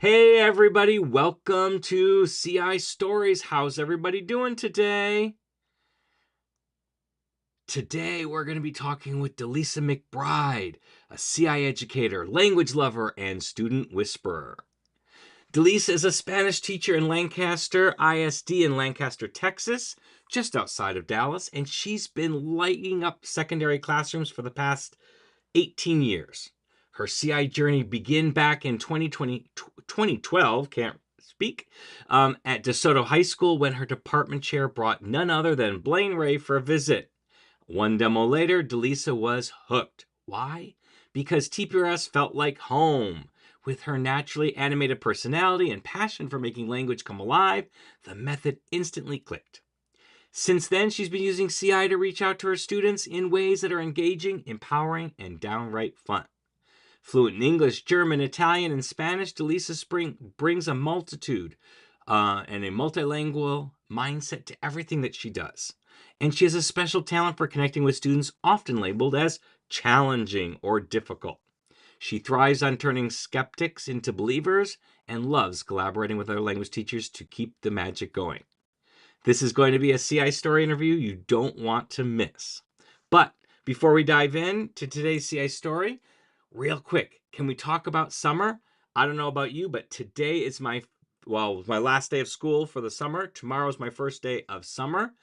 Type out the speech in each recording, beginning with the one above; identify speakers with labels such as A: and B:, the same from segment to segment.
A: Hey everybody, welcome to CI Stories. How's everybody doing today? Today we're going to be talking with Delisa McBride, a CI educator, language lover, and student whisperer. Delisa is a Spanish teacher in Lancaster ISD in Lancaster, Texas, just outside of Dallas, and she's been lighting up secondary classrooms for the past 18 years. Her CI journey began back in 2012, can't speak, at DeSoto High School when her department chair brought none other than Blaine Ray for a visit. One demo later, Delisa was hooked. Why? Because TPRS felt like home. With her naturally animated personality and passion for making language come alive, the method instantly clicked. Since then, she's been using CI to reach out to her students in ways that are engaging, empowering, and downright fun. Fluent in English, German, Italian, and Spanish, Delisa brings a multitude and a multilingual mindset to everything that she does. And she has a special talent for connecting with students often labeled as challenging or difficult. She thrives on turning skeptics into believers and loves collaborating with other language teachers to keep the magic going. This is going to be a CI story interview you don't want to miss. But before we dive in to today's CI story, real quick, can we talk about summer? I don't know about you, but today is my last day of school for the summer. Tomorrow is my first day of summer.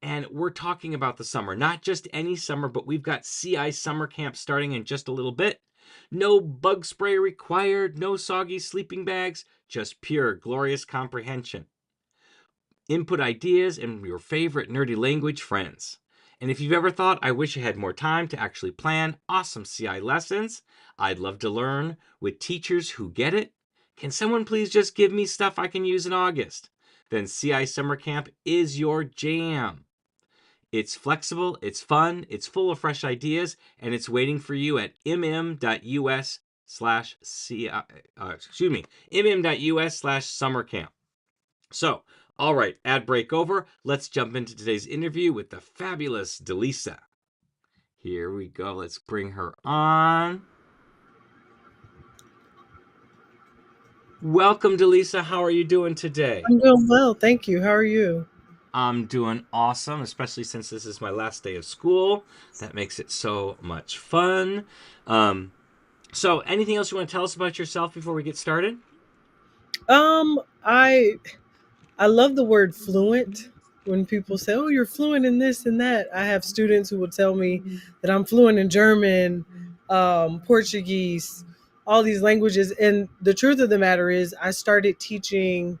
A: And we're talking about the summer, not just any summer, but we've got CI summer camp starting in just a little bit. No bug spray required, no soggy sleeping bags, just pure glorious comprehension. Input ideas and your favorite nerdy language friends. And if you've ever thought, I wish I had more time to actually plan awesome CI lessons, I'd love to learn with teachers who get it. Can someone please just give me stuff I can use in August? Then CI Summer Camp is your jam. It's flexible, it's fun, it's full of fresh ideas, and it's waiting for you at mm.us/summercamp. So, all right, ad break over. Let's jump into today's interview with the fabulous Delisa. Here we go. Let's bring her on. Welcome, Delisa. How are you doing today?
B: I'm doing well, thank you. How are you?
A: I'm doing awesome, especially since this is my last day of school. That makes it so much fun. So, anything else you want to tell us about yourself before we get started?
B: I love the word fluent. When people say, "Oh, you're fluent in this and that," I have students who would tell me that I'm fluent in German, Portuguese, all these languages. And the truth of the matter is, I started teaching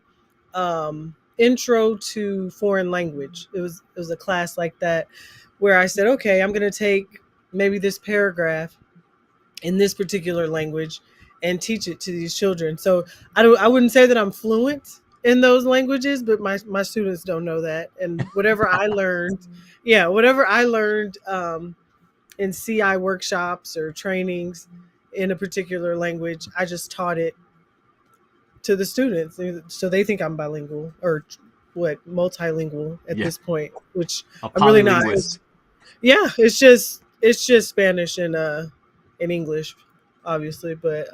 B: intro to foreign language. It was a class like that where I said, "Okay, I'm going to take maybe this paragraph in this particular language and teach it to these children." So I wouldn't say that I'm fluent in those languages, but my students don't know that. And whatever I learned, yeah, whatever I learned in CI workshops or trainings in a particular language, I just taught it to the students. So they think I'm bilingual or what multilingual at
A: Yeah,
B: this point, which
A: a
B: I'm really not.
A: polylinguist.
B: Yeah, it's just Spanish and English, obviously, but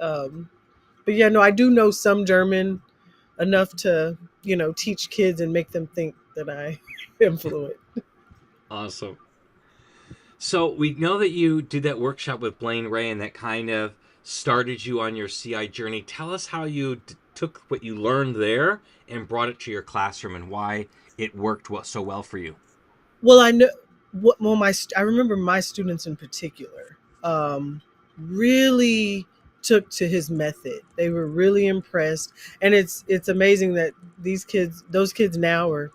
B: yeah, no, I do know some German enough to teach kids and make them think that I am fluent.
A: Awesome. So we know that you did that workshop with Blaine Ray, and that kind of started you on your CI journey. Tell us how you took what you learned there and brought it to your classroom, and why it worked so well for you.
B: Well, I know I remember my students in particular really took to his method. They were really impressed, and it's amazing that those kids now are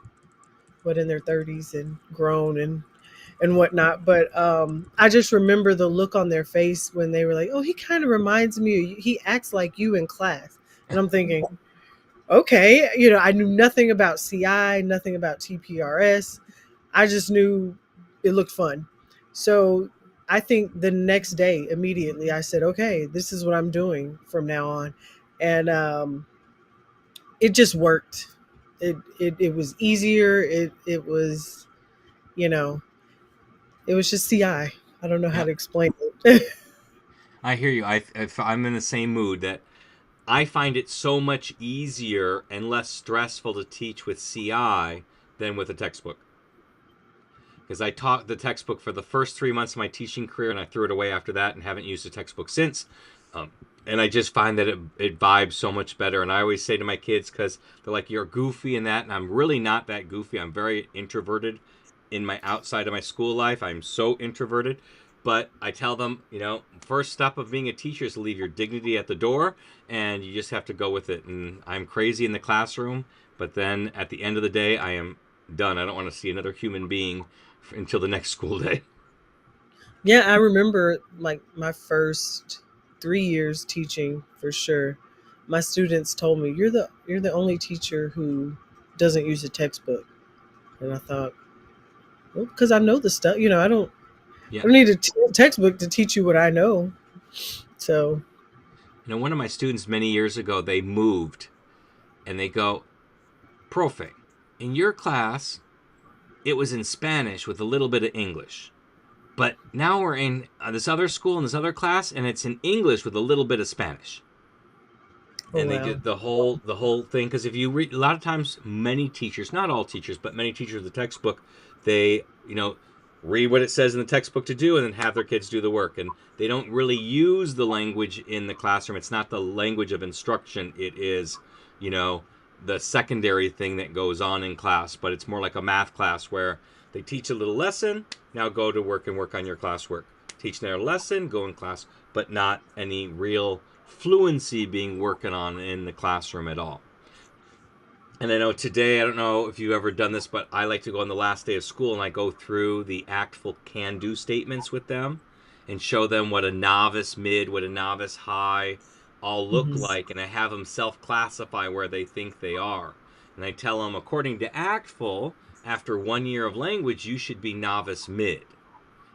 B: what in their 30s and grown and whatnot. But I just remember the look on their face when they were like, "Oh, he kind of reminds me of you. He acts like you in class." And I'm thinking, okay, I knew nothing about CI, nothing about TPRS. I just knew it looked fun. So I think the next day, immediately, I said, "Okay, this is what I'm doing from now on," and it just worked. It was easier. It was you know it was just CI. I don't know how
A: Yeah,
B: to explain it.
A: I hear you. I'm in the same mood that I find it so much easier and less stressful to teach with CI than with a textbook. Because I taught the textbook for the first 3 months of my teaching career, and I threw it away after that and haven't used a textbook since. And I just find that it vibes so much better. And I always say to my kids, because they're like, you're goofy and that, and I'm really not that goofy. I'm very introverted in my outside of my school life. I'm so introverted. But I tell them, first step of being a teacher is to leave your dignity at the door, and you just have to go with it. And I'm crazy in the classroom, but then at the end of the day, I am done. I don't want to see another human being until the next school day.
B: Yeah, I remember like my first 3 years teaching for sure. My students told me, you're the only teacher who doesn't use a textbook." And I thought, well, because I know the stuff. I
A: Yeah.
B: don't need a textbook to teach you what I know. So,
A: One of my students many years ago, they moved and they go, Profe, in your class, it was in Spanish with a little bit of English. But now we're in this other school in this other class, and it's in English with a little bit of Spanish.
B: oh
A: And they
B: wow.
A: did the whole thing, because if you read, a lot of times, many teachers, not all teachers, but many teachers of the textbook, they read what it says in the textbook to do, and then have their kids do the work, and they don't really use the language in the classroom. It's not the language of instruction. It is you know the secondary thing that goes on in class, but it's more like a math class where they teach a little lesson, now go to work and work on your classwork. Teach their lesson, go in class, but not any real fluency being working on in the classroom at all. And I know today, I don't know if you've ever done this, but I like to go on the last day of school and I go through the ACTFL can-do statements with them and show them what a novice mid, what a novice high all look
B: Hmm.
A: like. And I have them self-classify where they think they are. And I tell them, according to ACTFL, after 1 year of language, you should be novice mid.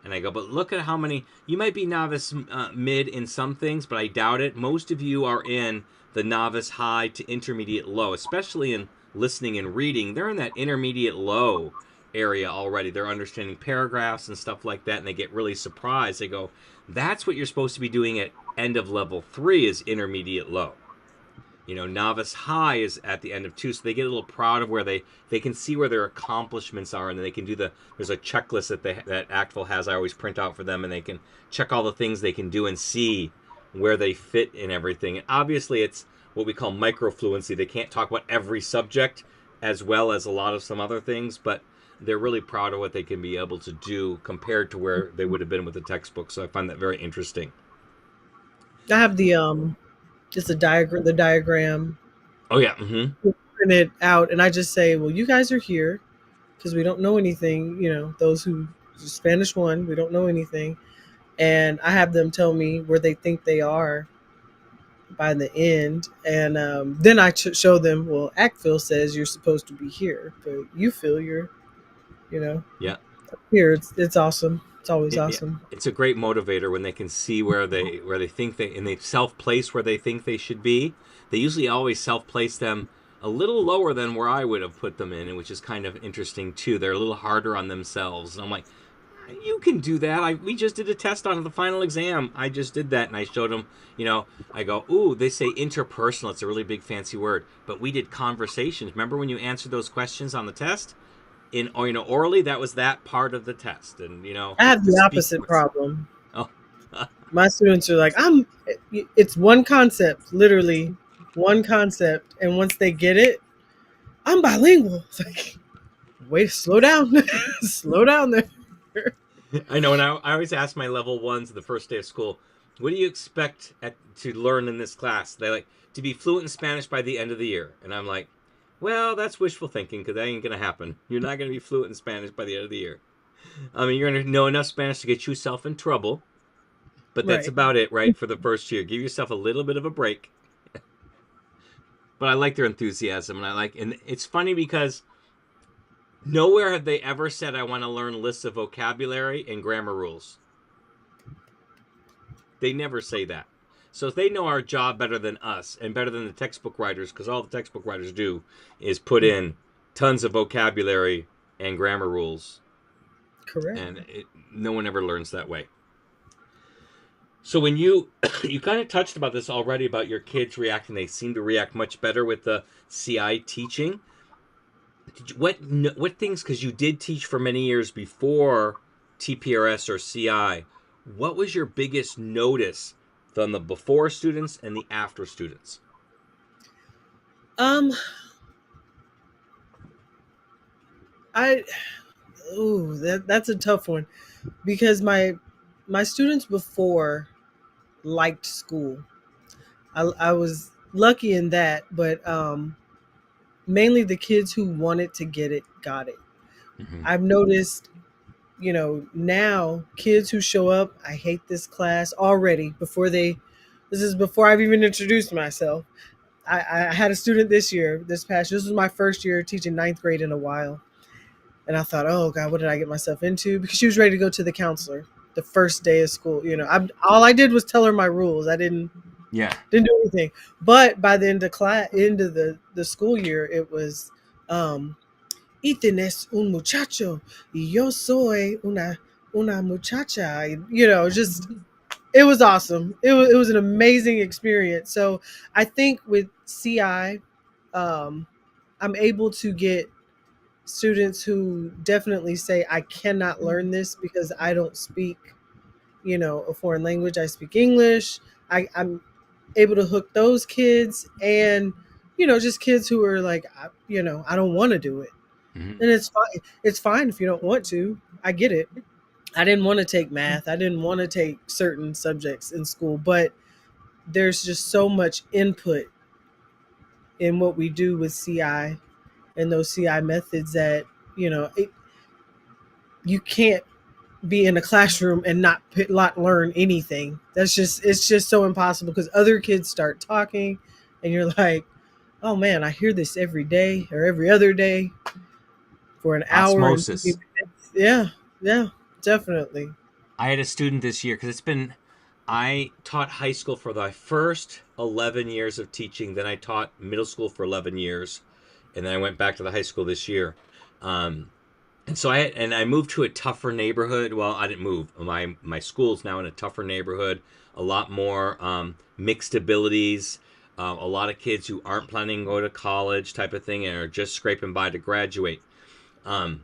A: And I go, but look at how many, you might be novice mid in some things, but I doubt it. Most of you are in the novice high to intermediate low, especially in listening and reading. They're in that intermediate low area already. They're understanding paragraphs and stuff like that, and they get really surprised. They go, that's what you're supposed to be doing at end of level 3 is intermediate low. Novice high is at the end of 2, so they get a little proud of where they can see where their accomplishments are, and then they can do there's a checklist that ACTFL has. I always print out for them, and they can check all the things they can do and see where they fit in everything. And obviously, it's what we call microfluency. They can't talk about every subject as well as a lot of some other things, but they're really proud of what they can be able to do compared to where they would have been with the textbook. So I find that very interesting.
B: I have just a diagram, the diagram
A: Oh yeah. Mm-hmm.
B: print it out, and I just say, well, you guys are here because we don't know anything. Those who Spanish one, we don't know anything, and I have them tell me where they think they are by the end, and then I show them. Well, ACTFL says you're supposed to be here, but you feel you're, you know,
A: Yeah.
B: here. It's awesome. It's always
A: Yeah,
B: awesome.
A: it's a great motivator when they can see where they think and they self place where they think they should be. They usually always self place them a little lower than where I would have put them in, which is kind of interesting too. They're a little harder on themselves, and I'm like, you can do that. We just did a test on the final exam. I just did that, and I showed them. I go, ooh, they say interpersonal. It's a really big fancy word, but we did conversations. Remember when you answered those questions on the test? In orally, that was that part of the test, and
B: I have
A: the
B: the
A: speaking
B: opposite
A: was.
B: problem.
A: Oh.
B: My students are like, It's one concept, literally one concept, and once they get it, I'm bilingual. It's like, wait, slow down, slow down there.
A: I know, and I always ask my level ones the first day of school, what do you expect to learn in this class? They like to be fluent in Spanish by the end of the year, and I'm like, well, that's wishful thinking because that ain't gonna happen. You're not gonna be fluent in Spanish by the end of the year. I mean, you're gonna know enough Spanish to get yourself in trouble, but that's
B: Right.
A: about it, right? For the first year, give yourself a little bit of a break. But I like their enthusiasm, and it's funny because nowhere have they ever said I want to learn lists of vocabulary and grammar rules. They never say that. So if they know our job better than us and better than the textbook writers, because all the textbook writers do is put in tons of vocabulary and grammar rules,
B: Correct.
A: and no one ever learns that way. So when you you kind of touched about this already about your kids reacting, they seem to react much better with the CI teaching. What things, because you did teach for many years before TPRS or CI, what was your biggest notice from the before students and the after students?
B: Um, I ooh, that's a tough one because my students before liked school. I was lucky in that, but mainly the kids who wanted to get it got it.
A: Mm-hmm.
B: I've noticed, now kids who show up, I hate this class already before they. This is before I've even introduced myself. I had a student this year, this was my first year teaching ninth grade in a while. And I thought, oh God, what did I get myself into? Because she was ready to go to the counselor the first day of school. All I did was tell her my rules. I
A: Yeah.
B: didn't do anything. But by the end of the school year, it was, Ethan es un muchacho y yo soy una muchacha. Just it was awesome. It was an amazing experience. So I think with CI, I'm able to get students who definitely say I cannot learn this because I don't speak, a foreign language. I speak English. I'm able to hook those kids and just kids who are like, I don't want to do it.
A: Mm-hmm.
B: And it's fine. It's fine if you don't want to. I get it. I didn't want to take math. I didn't want to take certain subjects in school, but there's just so much input in what we do with CI and those CI methods that, you can't be in a classroom and not learn anything. It's just so impossible because other kids start talking and you're like, oh man, I hear this every day or every other day for an hour and 20
A: Osmosis.
B: minutes. Yeah, yeah, definitely.
A: I had a student this year because I taught high school for the first 11 years of teaching. Then I taught middle school for 11 years. And then I went back to the high school this year. Um, and so I moved to a tougher neighborhood. Well, I didn't move. My school's now in a tougher neighborhood. A lot more mixed abilities. A lot of kids who aren't planning to go to college type of thing and are just scraping by to graduate. Um,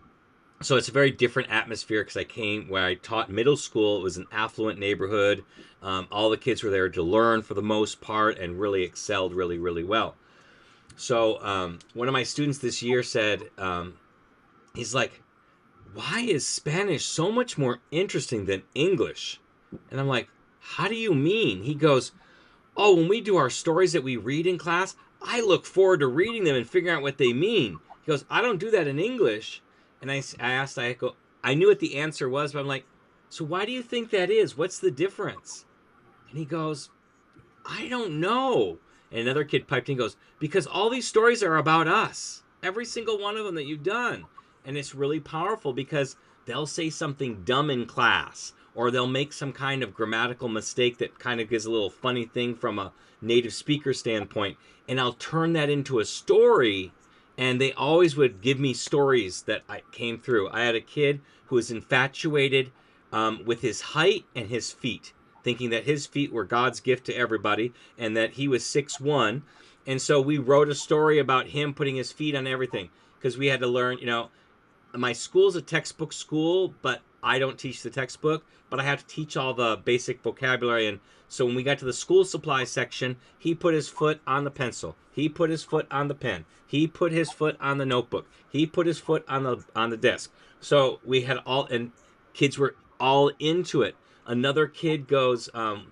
A: so it's a very different atmosphere because I came where I taught middle school. It was an affluent neighborhood. All the kids were there to learn for the most part and really excelled really, really well. So one of my students this year said, he's like, why is Spanish so much more interesting than English? And I'm like, how do you mean? He goes, oh, when we do our stories that we read in class, I look forward to reading them and figuring out what they mean. He goes, I don't do that in English. And I knew what the answer was, but I'm like, so why do you think that is? What's the difference? And he goes, I don't know. And another kid piped in and goes, because all these stories are about us. Every single one of them that you've done. And it's really powerful because they'll say something dumb in class or they'll make some kind of grammatical mistake that kind of gives a little funny thing from a native speaker standpoint. And I'll turn that into a story. And they always would give me stories that I came through. I had a kid who was infatuated with his height and his feet, thinking that his feet were God's gift to everybody and that he was 6'1". And so we wrote a story about him putting his feet on everything because we had to learn, my school's a textbook school, but I don't teach the textbook, but I have to teach all the basic vocabulary. And so when we got to the school supply section, he put his foot on the pencil. He put his foot on the pen. He put his foot on the notebook. He put his foot on the desk. So we had and kids were all into it. Another kid goes, it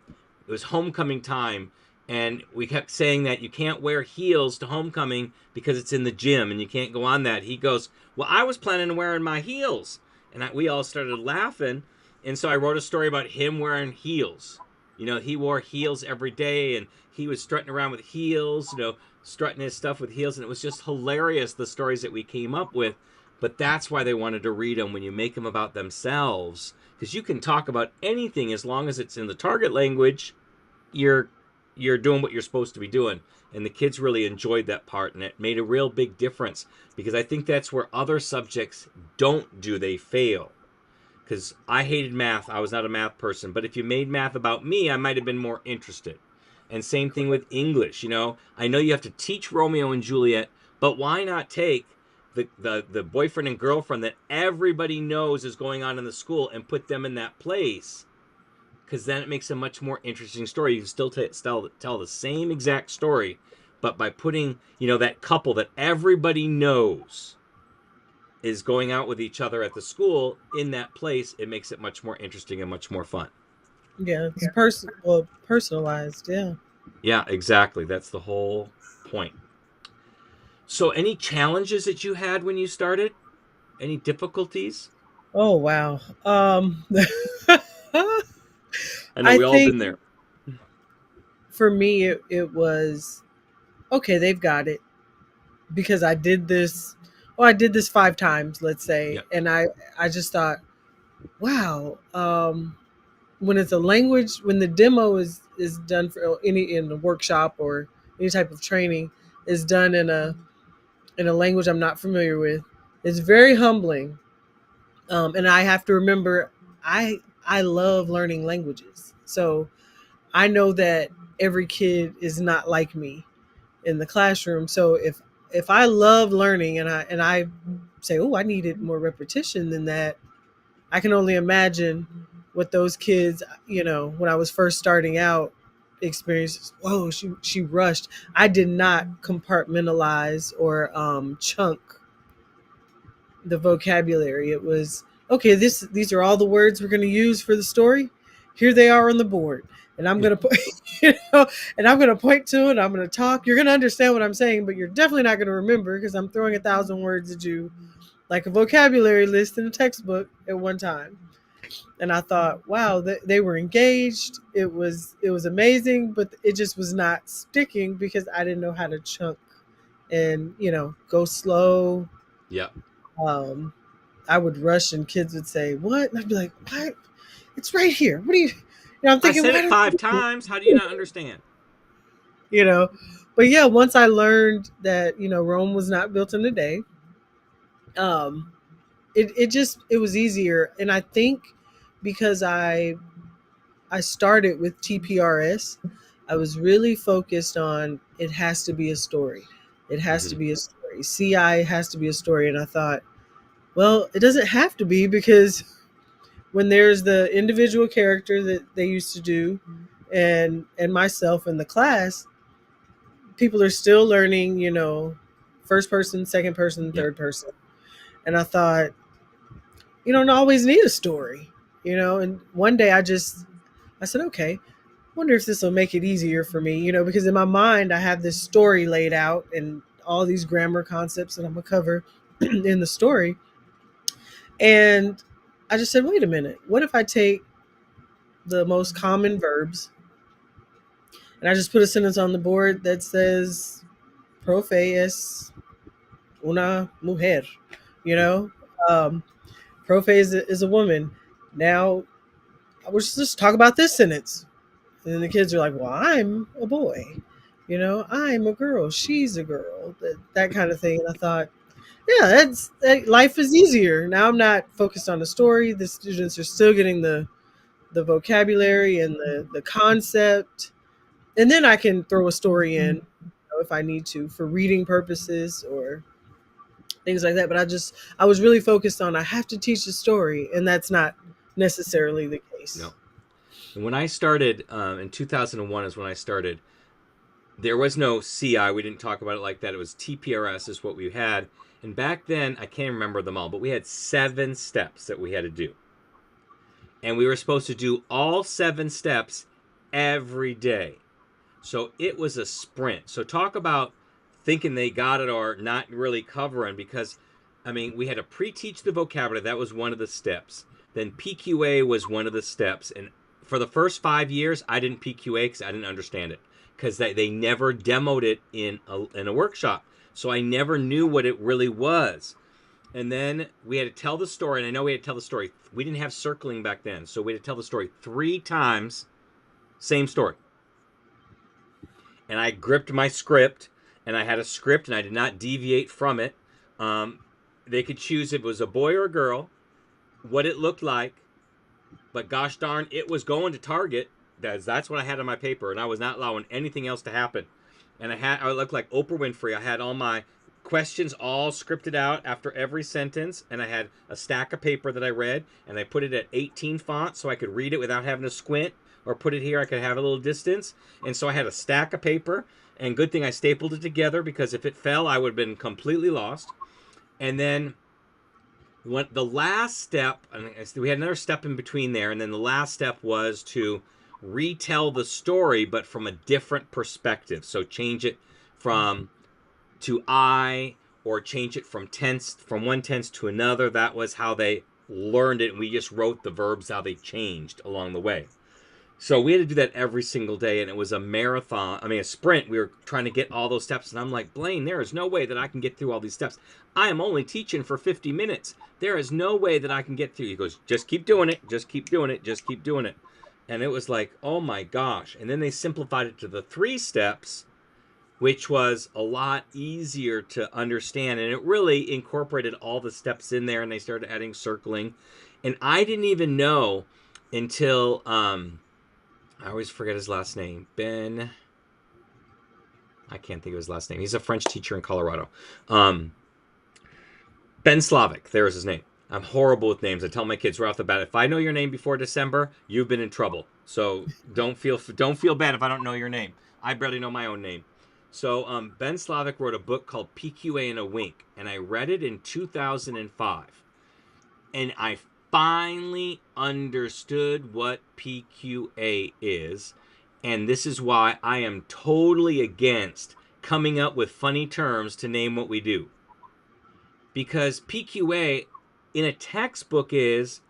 A: was homecoming time, and we kept saying that you can't wear heels to homecoming because it's in the gym and you can't go on that. He goes, well, I was planning on wearing my heels. And we all started laughing. And so I wrote a story about him wearing heels. He wore heels every day and he was strutting around with heels, strutting his stuff with heels. And it was just hilarious, the stories that we came up with. But that's why they wanted to read them when you make them about themselves. Because you can talk about anything as long as it's in the target language, you're doing what you're supposed to be doing. And the kids really enjoyed that part, and it made a real big difference because I think that's where other subjects don't do, they fail. because I hated math. I was not a math person. But if you made math about me, I might have been more interested. And same thing with English. I know you have to teach Romeo and Juliet, but why not take the boyfriend and girlfriend that everybody knows is going on in the school and put them in that place? Because then it makes a much more interesting story. You can still tell the same exact story, but by putting, that couple that everybody knows is going out with each other at the school in that place, it makes it much more interesting and much more fun.
B: Yeah, it's personalized. Yeah.
A: Yeah, exactly. That's the whole point. So, any challenges that you had when you started? Any difficulties?
B: Oh wow.
A: I know
B: I
A: we all
B: think
A: been there.
B: for me it was okay. They've got it because I did this. Oh, I did this 5 times, let's say,
A: Yeah.
B: and I just thought, wow. When it's a language, when the demo is done for any in the workshop or any type of training is done in a language I'm not familiar with, it's very humbling. And I have to remember, I love learning languages, so I know that every kid is not like me in the classroom. So if I love learning and I say, oh, I needed more repetition than that, I can only imagine what those kids, when I was first starting out, experienced. Oh, she rushed. I did not compartmentalize or chunk the vocabulary. It was okay. These are all the words we're going to use for the story. Here they are on the board, and I'm going to put, and I'm going to point to it. I'm going to talk. You're going to understand what I'm saying, but you're definitely not going to remember because I'm throwing 1,000 words at you, like a vocabulary list in a textbook at one time. And I thought, wow, they were engaged. It was amazing, but it just was not sticking because I didn't know how to chunk and go slow.
A: Yeah.
B: Um, I would rush, and kids would say, "What?" And I'd be like, "What? It's right here. What do you?" I'm
A: I
B: thinking,
A: said
B: "Why
A: it
B: don't
A: 5 times. How do you not understand?
B: you know?" But yeah, once I learned that Rome was not built in a day, um, it was easier, and I think because I started with TPRS, I was really focused on it has to be a story. It has to
A: Mm-hmm.
B: be a story. CI has to be a story, and I thought, well, it doesn't have to be because when there's the individual character that they used to do and myself in the class, people are still learning, first person, second person,
A: Yeah.
B: third person. And I thought, you don't always need a story, and one day I said, okay, wonder if this will make it easier for me, because in my mind I have this story laid out and all these grammar concepts that I'm gonna cover in the story. And I just said, wait a minute, what if I take the most common verbs and I just put a sentence on the board that says profe es una mujer, you know? Um, profe is a woman. Now, I was just talk about this sentence. And then the kids are like, well, I'm a boy. I'm a girl. She's a girl. That kind of thing. And I thought, yeah, life is easier. Now I'm not focused on the story. The students are still getting the vocabulary and the concept. And then I can throw a story in if I need to for reading purposes or things like that. But I was really focused on I have to teach the story, and that's not necessarily the case.
A: No. And when I started in 2001 is when I started. There was no CI. We didn't talk about it like that. It was TPRS is what we had. And back then, I can't remember them all, but we had 7 steps that we had to do. And we were supposed to do all 7 steps every day. So it was a sprint. So talk about thinking they got it or not really covering because, I mean, we had to pre-teach the vocabulary. That was one of the steps. Then PQA was one of the steps. And for the first 5 years, I didn't PQA because I didn't understand it because they never demoed it in a workshop. So I never knew what it really was. And then we had to tell the story. And I know we had to tell the story. We didn't have circling back then. So we had to tell the story 3 times, same story. And I gripped my script, and I had a script, and I did not deviate from it. They could choose if it was a boy or a girl, what it looked like, But gosh darn, it was going to Target. That's what I had on my paper, and I was not allowing anything else to happen. And I looked like Oprah Winfrey. I had all my questions all scripted out after every sentence, and I had a stack of paper that I read, and I put it at 18 font so I could read it without having to squint, or put it here I could have a little distance. And so I had a stack of paper, and good thing I stapled it together, because if it fell, I would have been completely lost. And then the last step, and we had another step in between there, and then the last step was to retell the story, but from a different perspective. So change it from to I, or change it from one tense to another. That was how they learned it, and we just wrote the verbs how they changed along the way. So we had to do that every single day, and it was a marathon. I mean, a sprint. We were trying to get all those steps, and I'm like, Blaine, there is no way that I can get through all these steps. I am only teaching for 50 minutes. There is no way that I can get through. He goes, just keep doing it. Just keep doing it. Just keep doing it. And it was like, oh my gosh. And then they simplified it to the 3 steps, which was a lot easier to understand. And it really incorporated all the steps in there, and they started adding circling. And I didn't even know until... I always forget his last name. I can't think of his last name. He's a French teacher in Colorado. Ben Slavic. There's his name. I'm horrible with names. I tell my kids right off the bat, if I know your name before December, you've been in trouble. So don't feel bad if I don't know your name. I barely know my own name. So Ben Slavic wrote a book called PQA in a Wink, and I read it in 2005. And I finally understood what PQA is, and this is why I am totally against coming up with funny terms to name what we do. Because PQA in a textbook is,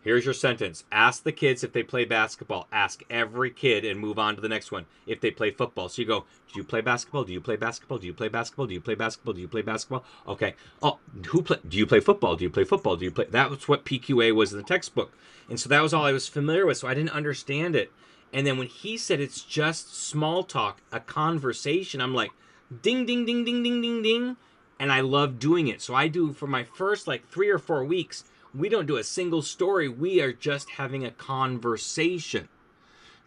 A: here's your sentence. Ask the kids if they play basketball. Ask every kid and move on to the next one if they play football. So you go, do you play basketball? Do you play basketball? Do you play basketball? Do you play basketball? Do you play basketball? Okay. Oh, do you play football? Do you play football? Do you play? That was what PQA was in the textbook. And so that was all I was familiar with. So I didn't understand it. And then when he said it's just small talk, a conversation, I'm like, ding, ding, ding, ding, ding, ding, ding. And I love doing it. So I do for my first 3 or 4 weeks. We don't do a single story. We are just having a conversation.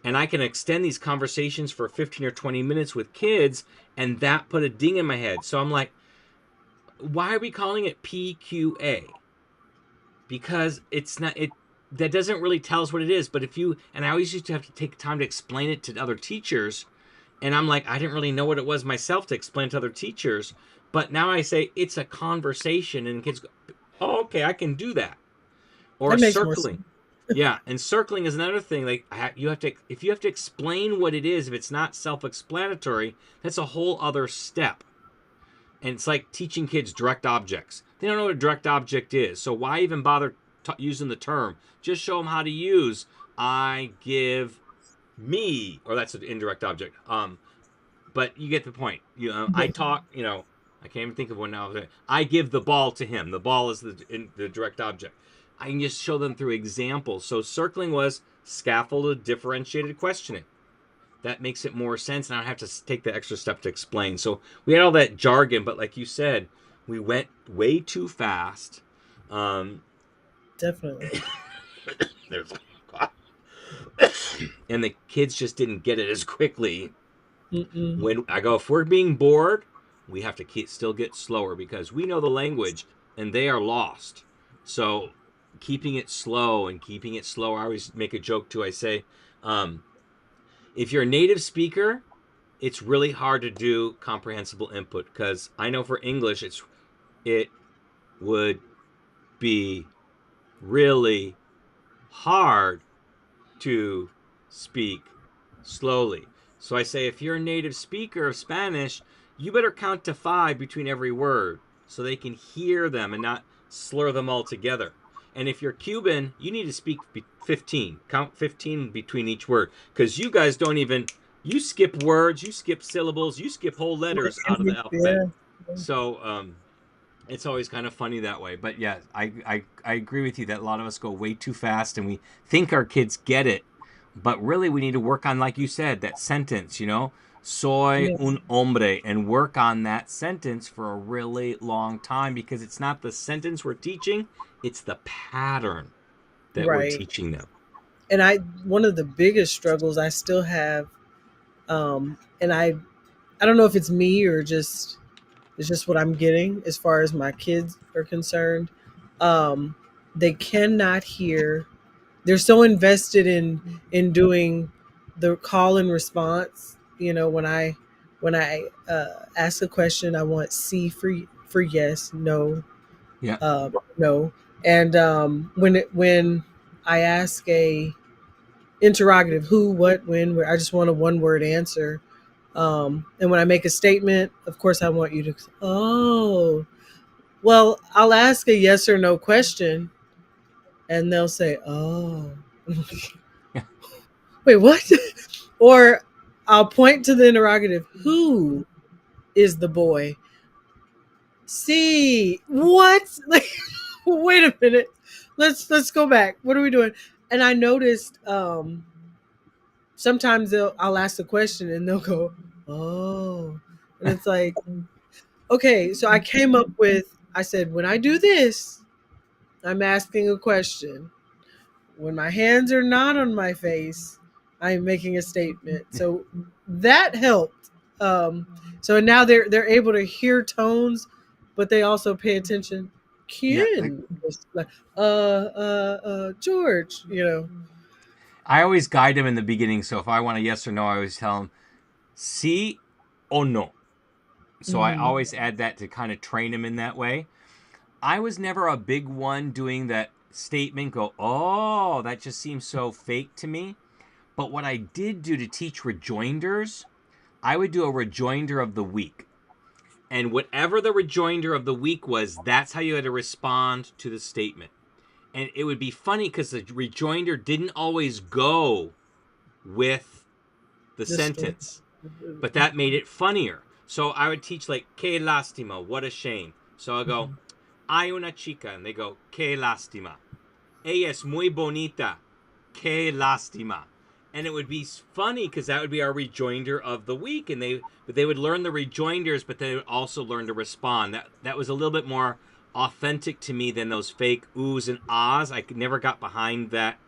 A: And I can extend these conversations for 15 or 20 minutes with kids, and that put a ding in my head. So I'm like, why are we calling it PQA? Because it's not, that doesn't really tell us what it is. But and I always used to have to take time to explain it to other teachers. And I'm like, I didn't really know what it was myself to explain to other teachers. But now I say it's a conversation, and kids go, oh, okay, I can do that. Or
B: That makes more
A: circling.
B: sense.
A: Yeah, and circling is another thing. If you have to explain what it is, if it's not self-explanatory, that's a whole other step. And it's like teaching kids direct objects. They don't know what a direct object is, so why even bother using the term? Just show them how to use I give me, or that's an indirect object. But you get the point. I talk. I can't even think of one now. I give the ball to him. The ball is the direct object. I can just show them through examples. So circling was scaffolded, differentiated questioning. That makes it more sense, and I don't have to take the extra step to explain. So we had all that jargon, but like you said, we went way too fast.
B: Definitely.
A: And the kids just didn't get it as quickly.
B: Mm-mm.
A: When I go, if we're being bored, we have to still get slower, because we know the language and they are lost. So keeping it slow and keeping it slower. I always make a joke too. I say, if you're a native speaker, it's really hard to do comprehensible input, because I know for English it would be really hard to speak slowly. So I say, if you're a native speaker of Spanish, you better count to 5 between every word so they can hear them and not slur them all together. And if you're Cuban, you need to speak 15. Count 15 between each word, because you guys you skip words, you skip syllables, you skip whole letters out of the alphabet.
B: Yeah.
A: So it's always kind of funny that way. But yeah, I agree with you that a lot of us go way too fast, and we think our kids get it. But really, we need to work on, like you said, that sentence, soy un hombre, and work on that sentence for a really long time, because it's not the sentence we're teaching, it's the pattern that we're
B: Right.
A: teaching them.
B: And one of the biggest struggles I still have, and I don't know if it's me or just it's just what I'm getting as far as my kids are concerned. Um, they cannot hear. They're so invested in doing the call and response. You know, when I ask a question, I want C for yes, no,
A: Yeah.
B: no, and when I ask a interrogative, who, what, when, where, I just want a one word answer. And when I make a statement, of course, I want you to, oh, well, I'll ask a yes or no question and they'll say, oh, wait, what? Or I'll point to the interrogative, who is the boy? See, what? Like, wait a minute. Let's go back. What are we doing? And I noticed sometimes I'll ask a question and they'll go, oh. And it's like, okay, so I came up with, I said, when I do this, I'm asking a question. When my hands are not on my face, I'm making a statement. So that helped. So now they're able to hear tones, but they also pay attention.
A: Yeah.
B: Ken, like, George, you know.
A: I always guide them in the beginning. So if I want a yes or no, I always tell them, sí o no. So I
B: Mm-hmm.
A: always add that to kind of train them in that way. I was never a big one doing that statement, go, oh, that just seems so fake to me. But what I did do to teach rejoinders, I would do a rejoinder of the week. And whatever the rejoinder of the week was, that's how you had to respond to the statement. And it would be funny because the rejoinder didn't always go with the
B: This story.
A: sentence, but that made it funnier. So I would teach like, que lástima, what a shame. So I'll go, hay una chica, and they go, que lástima. Ella es muy bonita, que lástima. And it would be funny because that would be our rejoinder of the week, and they would learn the rejoinders, but they would also learn to respond. That was a little bit more authentic to me than those fake oohs and ahs. I never got behind that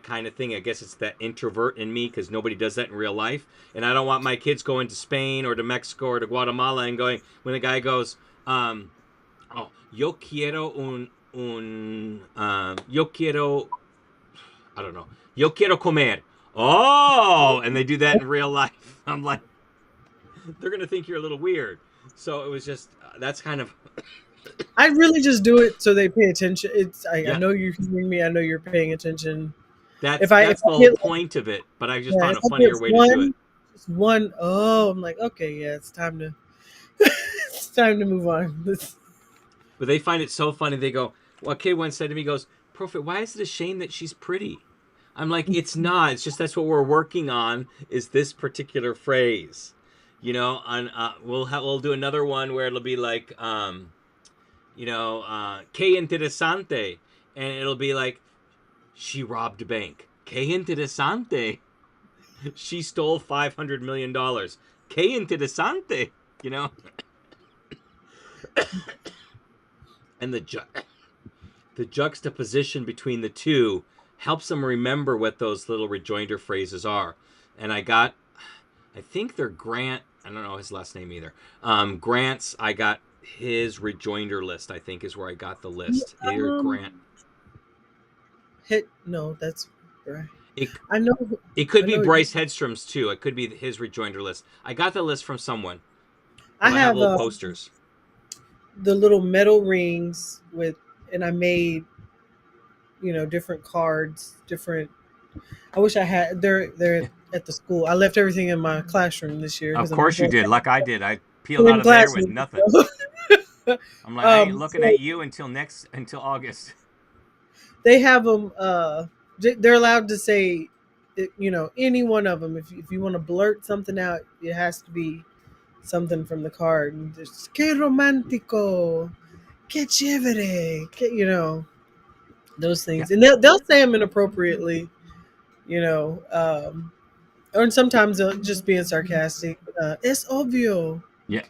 A: kind of thing. I guess it's that introvert in me because nobody does that in real life, and I don't want my kids going to Spain or to Mexico or to Guatemala and going when the guy goes, oh, yo quiero yo quiero, I don't know, yo quiero comer. Oh, and they do that in real life. I'm like, they're gonna think you're a little weird. So it was just that's kind of
B: I really just do it so they pay attention. I
A: yeah.
B: know you're hearing me. I know you're paying attention.
A: That's
B: If
A: that's the
B: I
A: whole
B: get
A: point of it. But I just
B: Yeah,
A: found
B: if
A: a
B: I get
A: funnier way to do it.
B: just one, oh, I'm like, okay, yeah, it's time to it's time to move on.
A: But they find it so funny. They go, well, a kid once said to me, he goes, Prophet, why is it a shame that she's pretty? I'm like, it's not. It's just that's what we're working on is this particular phrase. You know, and we'll do another one where it'll be like, que interesante, and it'll be like, she robbed a bank. Que interesante. She stole $500 million. Que interesante. You know, and the juxtaposition between the two helps them remember what those little rejoinder phrases are. And I think they're Grant. I don't know his last name either. Grant's. I got his rejoinder list. I think is where I got the list. Either
B: um,
A: Grant.
B: hit no, that's right.
A: It
B: I know,
A: it could
B: I
A: be
B: know.
A: Bryce Hedstrom's too. It could be his rejoinder list. I got the list from someone.
B: I
A: I have
B: have
A: little posters.
B: the little metal rings with, and I made different cards, different. I wish I had. They're at the school. I left everything in my classroom this year
A: Of
B: because I'm
A: course you
B: going
A: did, like I did. I peeled out
B: in
A: of there with
B: classes.
A: nothing. I'm like, I ain't looking
B: So
A: at you until August.
B: they have them. They're allowed to say, any one of them. If you want to blurt something out, it has to be something from the card. And just, que romántico, que chévere, those
A: Yeah,
B: things, and they'll say them inappropriately, you know, or sometimes they'll just being sarcastic. Es obvio
A: yeah.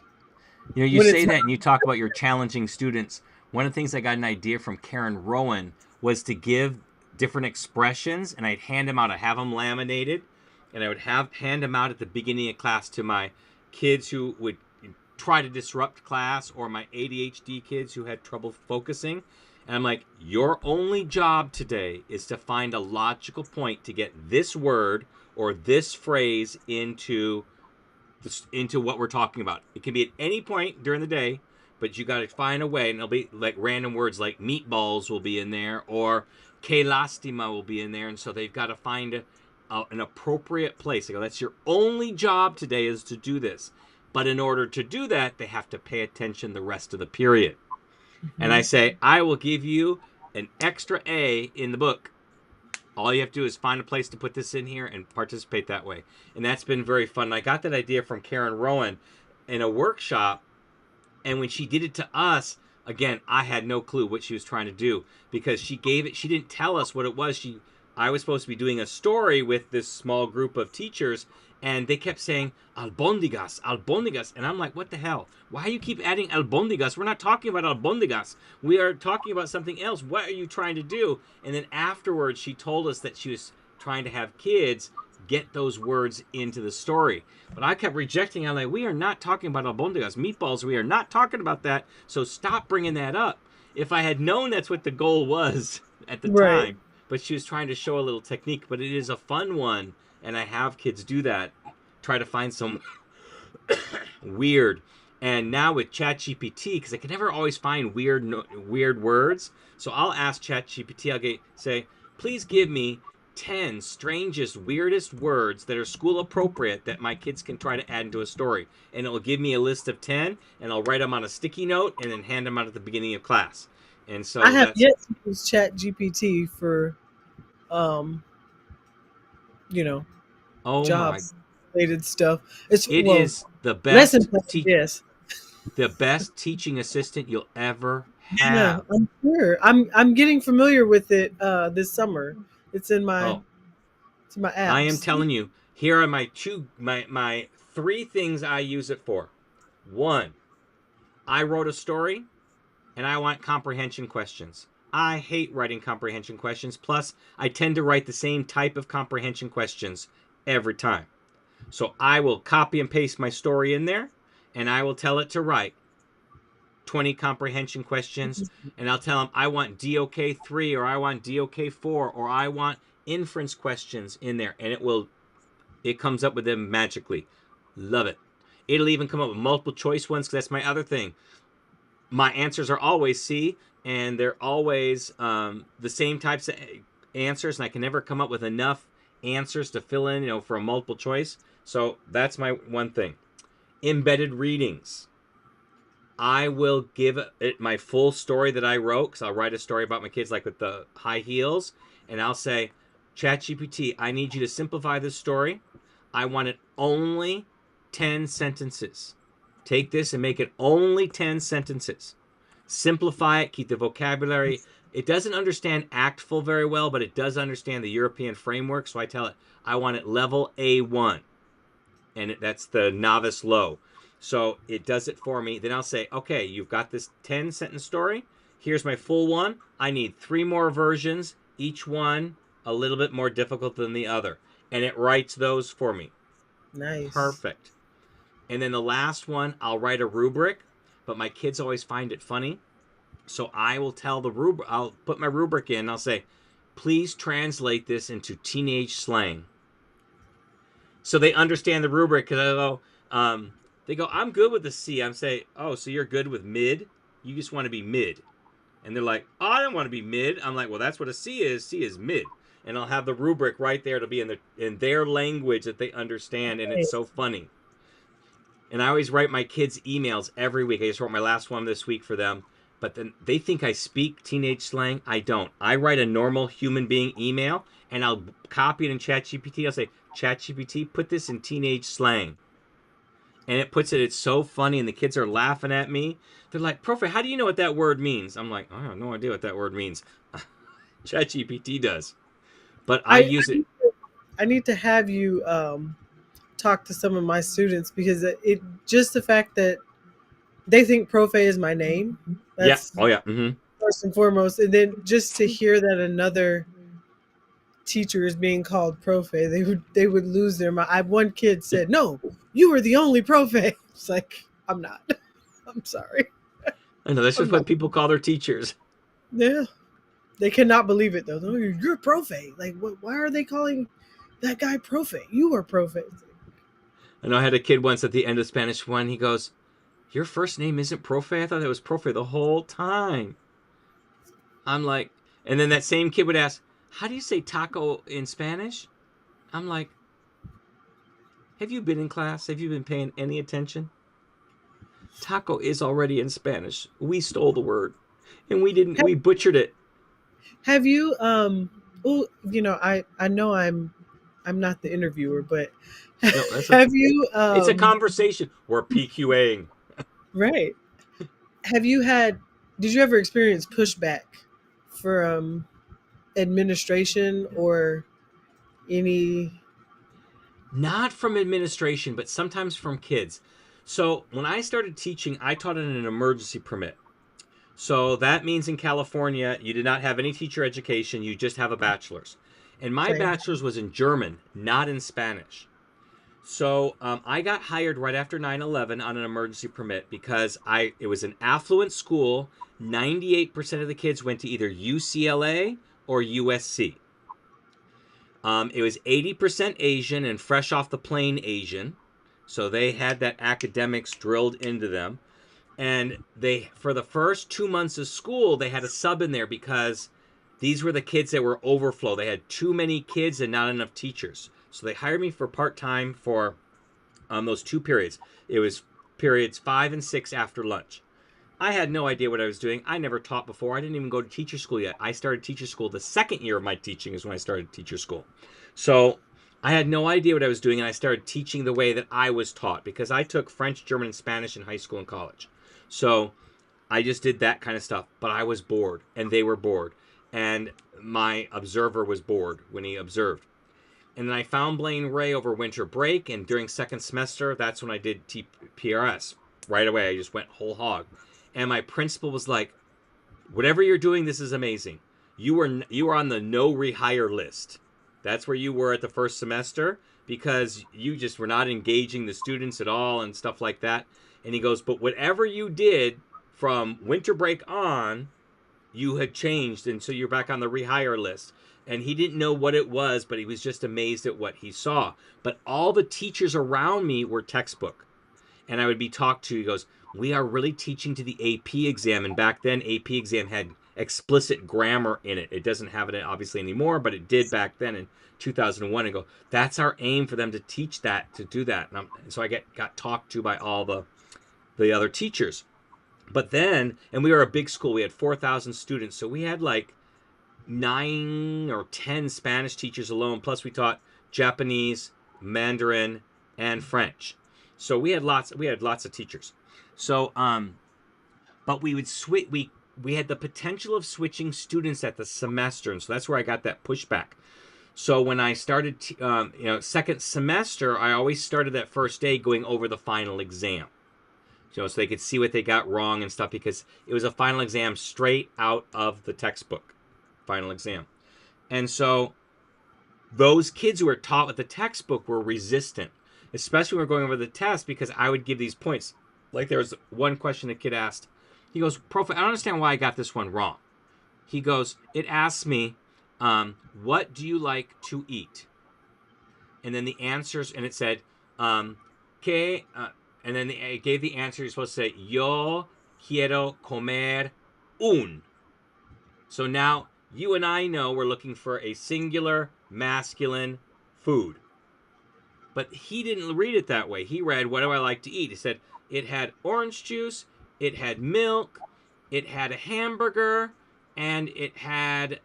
A: You
B: when
A: say
B: it's
A: that and you talk about your challenging students. One of the things I got an idea from Karen Rowan was to give different expressions, and I'd hand them out. I'd have them laminated, and I would hand them out at the beginning of class to my kids who would try to disrupt class, or my ADHD kids who had trouble focusing. And I'm like, your only job today is to find a logical point to get this word or this phrase into what we're talking about. It can be at any point during the day, but you got to find a way, and it'll be like random words like meatballs will be in there, or que lastima will be in there, and so they've got to find an appropriate place. They go, that's your only job today, is to do this. But in order to do that, they have to pay attention the rest of the period. And I say, I will give you an extra A in the book. All you have to do is find a place to put this in here and participate that way. And that's been very fun. And I got that idea from Karen Rowan in a workshop. And when she did it to us, again, I had no clue what she was trying to do, because she didn't tell us what it was. I was supposed to be doing a story with this small group of teachers, and they kept saying albondigas, albondigas, and I'm like, what the hell? Why do you keep adding albondigas? We're not talking about albondigas. We are talking about something else. What are you trying to do? And then afterwards, she told us that she was trying to have kids get those words into the story. But I kept rejecting. I'm like, we are not talking about albondigas, meatballs. We are not talking about that. So stop bringing that up. If I had known that's what the goal was at the
B: Right.
A: time, but she was trying to show a little technique, but it is a fun one. And I have kids do that, try to find some weird. And now with ChatGPT, because I can never always find weird words, so I'll ask ChatGPT. I'll say, please give me 10 strangest, weirdest words that are school appropriate that my kids can try to add into a story. And it will give me a list of 10, and I'll write them on a sticky note and then hand them out at the beginning of class. And
B: I
A: so
B: have
A: that's,
B: yet to use Chat GPT for, um, you know,
A: oh my,
B: jobs related stuff. It's
A: it
B: well,
A: is the
B: lesson
A: best
B: plans, yes.
A: teaching assistant you'll ever
B: Yeah,
A: have.
B: I'm sure. I'm getting familiar with it this summer. It's in
A: Oh,
B: my
A: I am
B: apps.
A: telling you, here are my three things I use it for. One, I wrote a story and I want comprehension questions. I hate writing comprehension questions. Plus, I tend to write the same type of comprehension questions every time. So I will copy and paste my story in there, and I will tell it to write 20 comprehension questions, and I'll tell them I want DOK 3 or I want DOK 4 or I want inference questions in there, and it comes up with them magically. Love it. It'll even come up with multiple choice ones, because that's my other thing. My answers are always C, and they're always the same types of answers, and I can never come up with enough answers to fill in, for a multiple choice. So that's my one thing. Embedded readings. I will give it my full story that I wrote, because I'll write a story about my kids, like with the high heels, and I'll say, ChatGPT, I need you to simplify this story. I want it only 10 sentences. Take this and make it only 10 sentences. Simplify it, keep the vocabulary. It doesn't understand ACTFL very well, but it does understand the European framework, so I tell it, I want it level A1, and that's the novice low. So it does it for me. Then I'll say, okay, you've got this 10 sentence story. Here's my full one. I need 3 more versions, each one a little bit more difficult than the other. And it writes those for me.
B: Nice.
A: Perfect. And then the last one, I'll write a rubric, but my kids always find it funny. So I will tell the rubric, I'll put my rubric in, I'll say, please translate this into teenage slang. So they understand the rubric, because they go, I'm good with the C. I'm saying, oh, so you're good with mid? You just want to be mid. And they're like, oh, I don't want to be mid. I'm like, well, that's what a C is. C is mid. And I'll have the rubric right there to be in their language that they understand, and it's so funny. And I always write my kids emails every week. I just wrote my last one this week for them. But then they think I speak teenage slang. I don't. I write a normal human being email, and I'll copy it in ChatGPT. I'll say, ChatGPT, put this in teenage slang. And it puts it, it's so funny, and the kids are laughing at me. They're like, Prof, how do you know what that word means? I'm like, I have no idea what that word means. ChatGPT does. But I
B: I
A: use it.
B: I need to have you talk to some of my students, because it just the fact that they think Profe is my name.
A: Yeah.
B: That's
A: Oh, yeah. Mm-hmm.
B: first and foremost, and then just to hear that another teacher is being called profe, they would lose their mind. One kid said, "No, you are the only profe." It's like, I'm not. I'm sorry.
A: I know, that's
B: I'm
A: just
B: not.
A: what people call their teachers.
B: Yeah, they cannot believe it though. You're profe. Like, what? Why are they calling that guy profe? You are profe.
A: I know I had a kid once at the end of Spanish 1. He goes, "Your first name isn't profe? I thought that was profe the whole time." I'm like, and then that same kid would ask, "How do you say taco in Spanish?" I'm like, have you been in class? Have you been paying any attention? Taco is already in Spanish. We stole the word, and we butchered it.
B: Have you oh, I know I'm not the interviewer, but
A: No, that's
B: have you
A: it's a conversation. We're PQAing.
B: right. Have you had did you ever experience pushback from administration or any?
A: Not from administration, but sometimes from kids. So when I started teaching, I taught in an emergency permit. So that means in California, you did not have any teacher education, you just have a bachelor's. And my
B: Same.
A: bachelor's was in German, not in Spanish. So I got hired right after 9/11 on an emergency permit because it was an affluent school. 98% of the kids went to either UCLA or USC. It was 80% Asian and fresh off the plane Asian. So they had that academics drilled into them. And they, for the first 2 months of school, they had a sub in there because these were the kids that were overflow. They had too many kids and not enough teachers. So they hired me for part time for those 2 periods. It was periods 5 and 6 after lunch. I had no idea what I was doing. I never taught before. I didn't even go to teacher school yet. I started teacher school the second year of my teaching is when I started teacher school. So I had no idea what I was doing, and I started teaching the way that I was taught because I took French, German, and Spanish in high school and college. So I just did that kind of stuff. But I was bored, and they were bored, and my observer was bored when he observed. And then I found Blaine Ray over winter break, and during second semester, that's when I did PRS. Right away, I just went whole hog. And my principal was like, "Whatever you're doing, this is amazing. You are on the no rehire list. That's where you were at the first semester because you just were not engaging the students at all and stuff like that." And he goes, "But whatever you did from winter break on, you had changed, and so you're back on the rehire list." And he didn't know what it was, but he was just amazed at what he saw. But all the teachers around me were textbook. And I would be talked to. He goes, "We are really teaching to the AP exam." And back then, AP exam had explicit grammar in it. It doesn't have it obviously anymore, but it did back then in 2001. And go, "That's our aim for them to teach that, to do that." And so I got talked to by all the other teachers. But then, and we were a big school. We had 4,000 students. So we had like 9 or 10 Spanish teachers alone. Plus we taught Japanese, Mandarin, and French. So we had lots of teachers. So but we would switch we had the potential of switching students at the semester, and so that's where I got that pushback. So when I started second semester, I always started that first day going over the final exam. So they could see what they got wrong and stuff because it was a final exam straight out of the textbook. Final exam. And so those kids who were taught with the textbook were resistant, especially when we were going over the test because I would give these points. Like there was one question a kid asked. He goes, "Prof, I don't understand why I got this one wrong." He goes, "It asks me, what do you like to eat?" And then the answers, and it said, que, and then it gave the answer. You're supposed to say, "Yo quiero comer un." So now you and I know we're looking for a singular masculine food. But he didn't read it that way. He read, "What do I like to eat?" He said it had orange juice, it had milk, it had a hamburger, and it had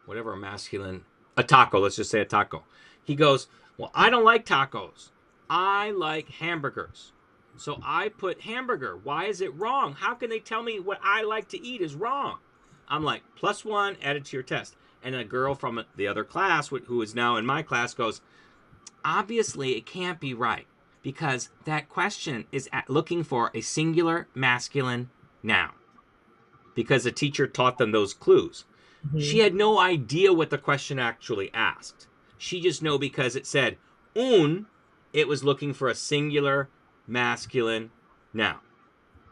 A: whatever masculine, a taco. Let's just say a taco. He goes, "Well, I don't like tacos. I like hamburgers." So I put hamburger. Why is it wrong? How can they tell me what I like to eat is wrong? I'm like, +1 added to your test. And a girl from the other class, who is now in my class, goes, "Obviously, it can't be right because that question is looking for a singular masculine noun because the teacher taught them those clues." She had no idea what the question actually asked. She just knew because it said un, it was looking for a singular masculine noun.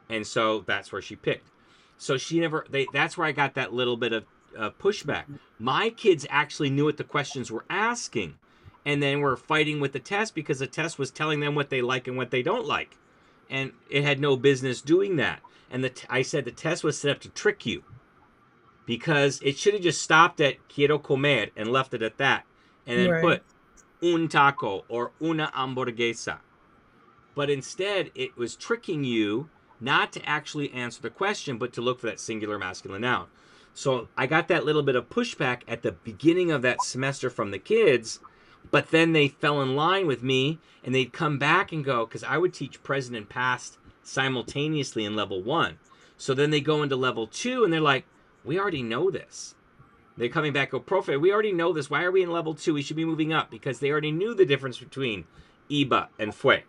A: And so that's where she picked. So she never, that's where I got that little bit of pushback. My kids actually knew what the questions were asking and then were fighting with the test because the test was telling them what they like and what they don't like. And it had no business doing that. And I said the test was set up to trick you because it should have just stopped at quiero comer and left it at that and then
B: Right.
A: put un taco or una hamburguesa. But instead, it was tricking you not to actually answer the question, but to look for that singular masculine noun. So I got that little bit of pushback at the beginning of that semester from the kids, but then they fell in line with me and they'd come back and go, because I would teach present and past simultaneously in level 1. So then they go into level 2 and they're like, we already know this. They're coming back, go, Profe, we already know this. Why are we in level 2? We should be moving up because they already knew the difference between iba and fue.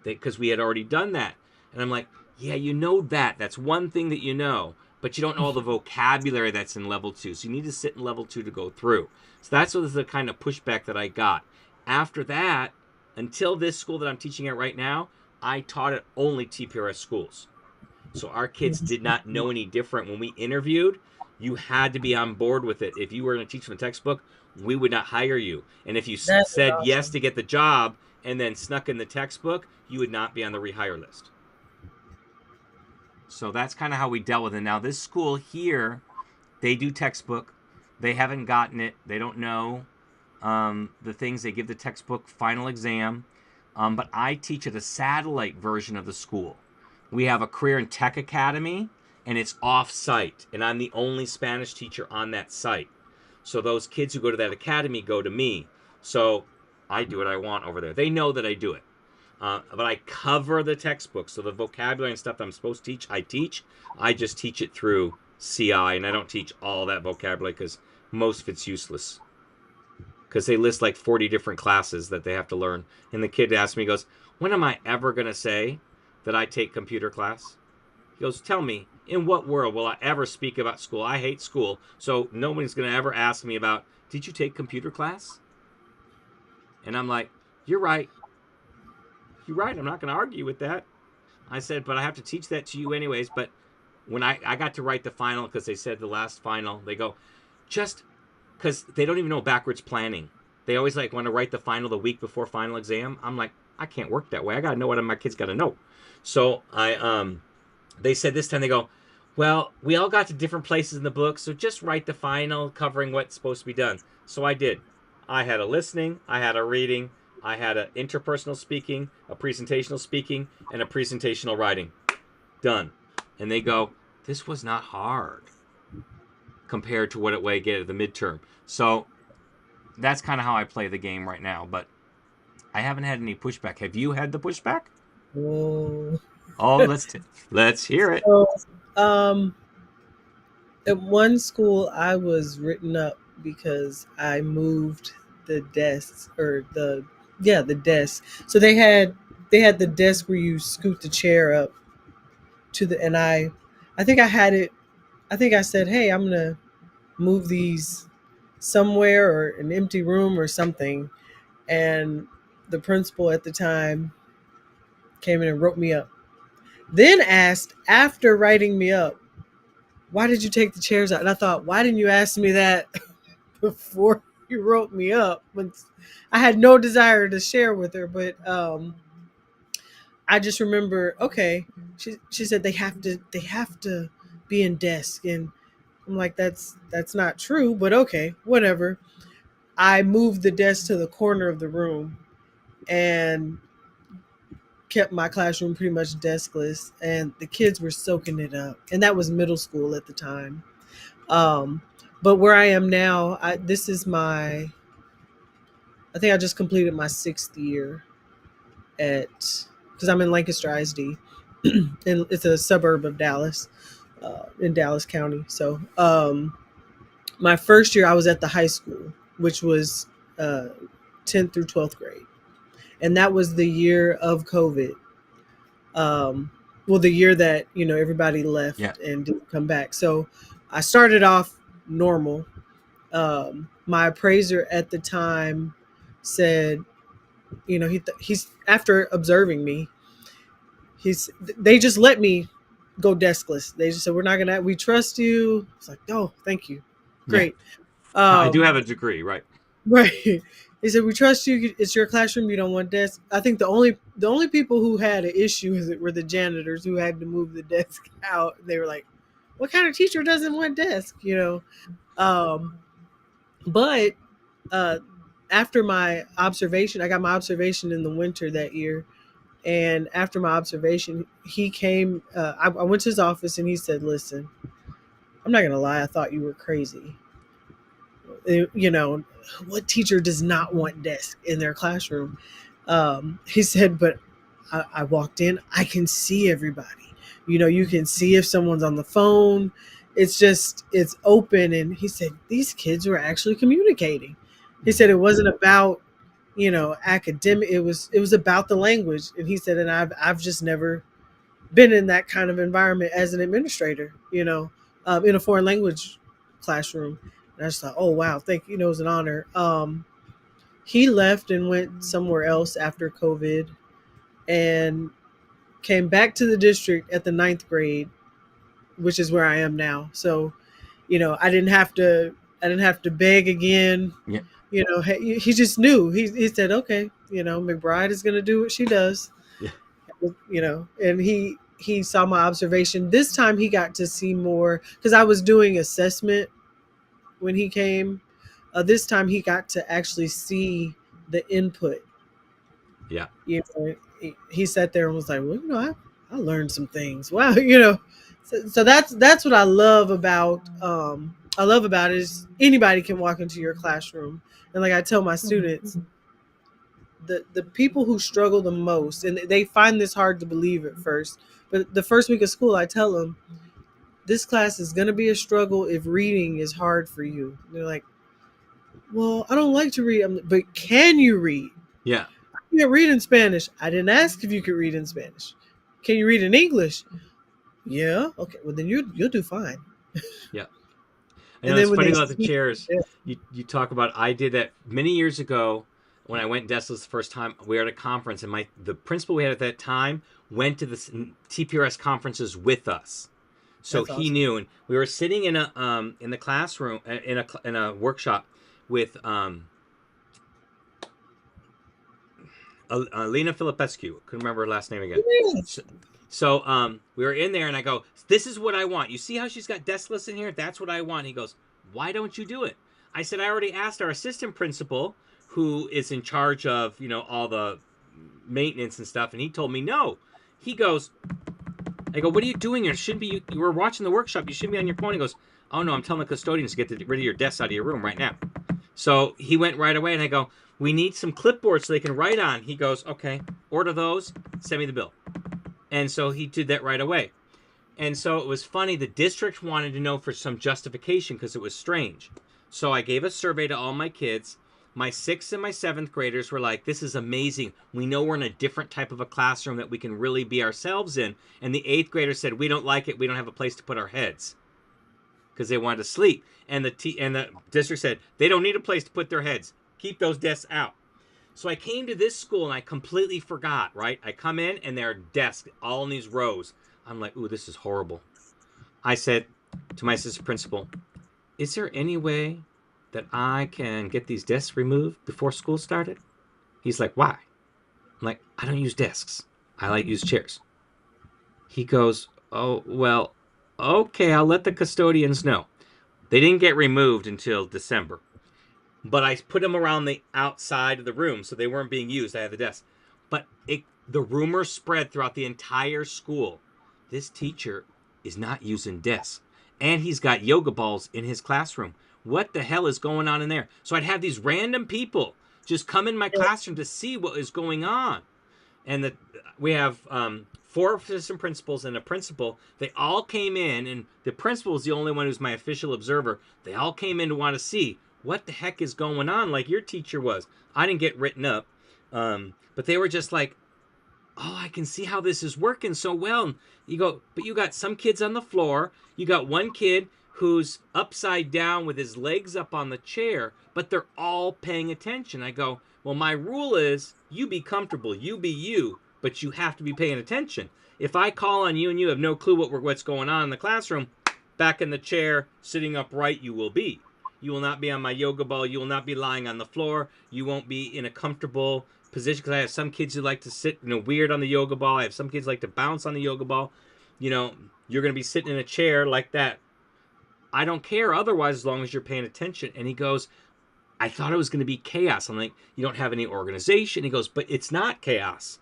A: Because we had already done that. And I'm like, yeah, you know that. That's one thing that you know, but you don't know all the vocabulary that's in level 2. So you need to sit in level 2 to go through. So that's what the kind of pushback that I got. After that, until this school that I'm teaching at right now, I taught at only TPRS schools. So our kids did not know any different. When we interviewed, you had to be on board with it. If you were going to teach from a textbook, we would not hire you. And if you
B: That is
A: said yes
B: awesome.
A: to get the job and then snuck in the textbook, you would not be on the rehire list. So that's kind of how we dealt with it. Now, this school here, they do textbook. They haven't gotten it. They don't know the things. They give the textbook final exam. But I teach at a satellite version of the school. We have a career and tech academy, and it's off-site. And I'm the only Spanish teacher on that site. So those kids who go to that academy go to me. So I do what I want over there. They know that I do it. But I cover the textbook. So the vocabulary and stuff that I'm supposed to teach, I teach. I just teach it through CI, and I don't teach all that vocabulary because most of it's useless. Because they list like 40 different classes that they have to learn. And the kid asked me, he goes, when am I ever going to say that I take computer class? He goes, tell me, in what world will I ever speak about school? I hate school, so nobody's going to ever ask me about, did you take computer class? And I'm like, you're right. You're right. I'm not going to argue with that. I said, but I have to teach that to you anyways. But when I got to write the final, because they said the last final, they go, just because they don't even know backwards planning. They always like want to write the final the week before final exam. I'm like, I can't work that way. I got to know what my kids got to know. So they said this time, they go, well, we all got to different places in the book, so just write the final covering what's supposed to be done. So I did. I had a listening, I had a reading, I had an interpersonal speaking, a presentational speaking, and a presentational writing. Done. And they go, this was not hard compared to what it would get at the midterm. So that's kind of how I play the game right now. But I haven't had any pushback. Have you had the pushback?
B: Whoa.
A: Oh, let's hear it.
B: So, um, at one school, I was written up because I moved the desks or the desk. So they had the desk where you scoot the chair up to the and I think I had it. I think I said, hey, I'm gonna move these somewhere or an empty room or something. And the principal at the time came in and wrote me up. Then asked after writing me up, why did you take the chairs out? And I thought, why didn't you ask me that before you wrote me up? When I had no desire to share with her, but I just remember, okay, she said they have to be in desk, and I'm like, that's not true, but okay, whatever. I moved the desk to the corner of the room and kept my classroom pretty much deskless, and the kids were soaking it up. And that was middle school at the time. Um, but where I am now, this is I think I just completed my 6th year at, because I'm in Lancaster ISD, and it's a suburb of Dallas, in Dallas County. So my first year I was at the high school, which was 10th through 12th grade. And that was the year of COVID. Well, the year that, everybody
A: Yeah.
B: left and didn't come back. So I started off normal. My appraiser at the time said, he's after observing me, they just let me go deskless. They just said, we're not gonna, we trust you. It's like, oh, thank you,
A: Yeah.
B: great.
A: I do
B: um
A: have a degree, right?
B: right. They said, we trust you, it's your classroom, you don't want desk. I think the only people who had an issue with it were the janitors, who had to move the desk out. They were like, what kind of teacher doesn't want desk, but uh after my observation, I got my observation in the winter that year. And after my observation, he came. I went to his office and he said, "Listen, I'm not gonna lie. I thought you were crazy. You know, what teacher does not want desk in their classroom?" He said, "But I walked in. I can see everybody. You can see if someone's on the phone. It's open." And he said, "These kids were actually communicating." He said it wasn't about academic. It was about the language. And he said, and I've just never been in that kind of environment as an administrator, in a foreign language classroom. And I just thought, oh wow, thank you. It was an honor. He left and went somewhere else after COVID, and came back to the district at the ninth grade, which is where I am now. So, I didn't have to beg again.
A: Yeah.
B: He just knew. He said, okay, McBride is going to do what she does.
A: Yeah.
B: And he saw my observation. This time he got to see more because I was doing assessment when he came. This time he got to actually see the input.
A: Yeah.
B: He sat there and was like, well, I learned some things. Wow, So that's what I love about it is anybody can walk into your classroom. And like I tell my students, the people who struggle the most, and they find this hard to believe at first, but the first week of school, I tell them, this class is going to be a struggle if reading is hard for you. And they're like, well, I don't like to read. But can you read?
A: Yeah.
B: I can't read in Spanish. I didn't ask if you could read in Spanish. Can you read in English? Yeah. Okay. Well, then you'll do fine.
A: Yeah. I
B: And
A: know
B: then
A: it's
B: when
A: funny
B: they
A: about the
B: see,
A: chairs.
B: yeah,
A: You talk about, I did that many years ago when I went deskless the first time. We were at a conference, and the principal we had at that time went to the TPRS conferences with us, so
B: that's
A: he
B: awesome.
A: knew. And we were sitting in the classroom in a workshop with Alina Filipescu. Couldn't remember her last name again.
B: Yes.
A: So we were in there, and I go, "This is what I want. You see how she's got desk lists in here? That's what I want." He goes, "Why don't you do it?" I said, "I already asked our assistant principal, who is in charge of all the maintenance and stuff, and he told me no." He goes, I go, "What are you doing here? Shouldn't be you were watching the workshop. You shouldn't be on your phone." He goes, "Oh no, I'm telling the custodians to get rid of your desks out of your room right now." So he went right away, and I go, "We need some clipboards so they can write on." He goes, "Okay, order those. Send me the bill." And so he did that right away. And so it was funny. The district wanted to know for some justification because it was strange. So I gave a survey to all my kids. My sixth and my seventh graders were like, "This is amazing. We know we're in a different type of a classroom that we can really be ourselves in." And the eighth graders said, "We don't like it. We don't have a place to put our heads," because they wanted to sleep. And the district said, "They don't need a place to put their heads. Keep those desks out." So I came to this school and I completely forgot, right? I come in and there are desks all in these rows. I'm like, "Ooh, this is horrible." I said to my assistant principal, "Is there any way that I can get these desks removed before school started?" He's like, "Why?" I'm like, "I don't use desks. I like to use chairs." He goes, "Oh, well, okay, I'll let the custodians know." They didn't get removed until December, but I put them around the outside of the room so they weren't being used. I had the desk. But the rumor spread throughout the entire school. This teacher is not using desks. And he's got yoga balls in his classroom. What the hell is going on in there? So I'd have these random people just come in my classroom to see what is going on. And we have four assistant principals and a principal. They all came in, and the principal is the only one who's my official observer. They all came in to want to see what the heck is going on, like your teacher was. I didn't get written up, but they were just like, "Oh, I can see how this is working so well." And you go, "But you got some kids on the floor. You got one kid who's upside down with his legs up on the chair, but they're all paying attention. I go, well, my rule is you be comfortable, you be you, but you have to be paying attention. If I call on you and you have no clue what's going on in the classroom, back in the chair, sitting upright, you will be. You will not be on my yoga ball. You will not be lying on the floor. You won't be in a comfortable position, because I have some kids who like to sit, weird on the yoga ball. I have some kids who like to bounce on the yoga ball. You're going to be sitting in a chair like that. I don't care otherwise, as long as you're paying attention. And he goes, I thought it was going to be chaos. I'm like, you don't have any organization. He goes, but it's not chaos.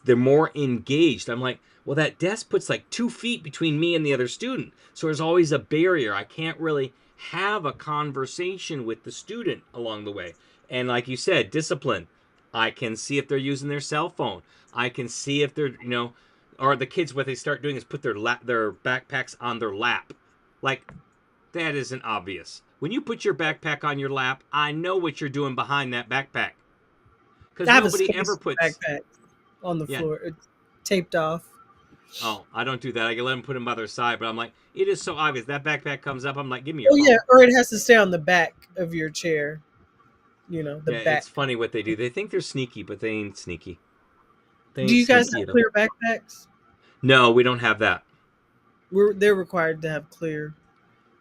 A: They're more engaged. I'm like, well, that desk puts like 2 feet between me and the other student. So there's always a barrier. I can't really have a conversation with the student along the way. And like you said, discipline. I can see if they're using their cell phone. I can see if they're, or the kids, what they start doing is put their backpacks on their lap. Like, that isn't obvious. When you put your backpack on your lap, I know what you're doing behind that backpack. Because
B: I have
A: nobody
B: a
A: ever
B: space
A: puts.
B: backpack on the
A: Yeah.
B: floor. It's taped off.
A: Oh, I don't do that. I can let them put them by their side, but I'm like, it is so obvious. That backpack comes up. I'm like, give me your
B: Oh
A: phone.
B: yeah, or it has to stay on the back of your chair. The
A: Yeah,
B: back.
A: it's funny what they do. They think they're sneaky, but they ain't sneaky. They
B: Do
A: ain't
B: you guys
A: sneaky
B: have
A: at all.
B: clear backpacks?
A: No, we don't have that.
B: They're required to have clear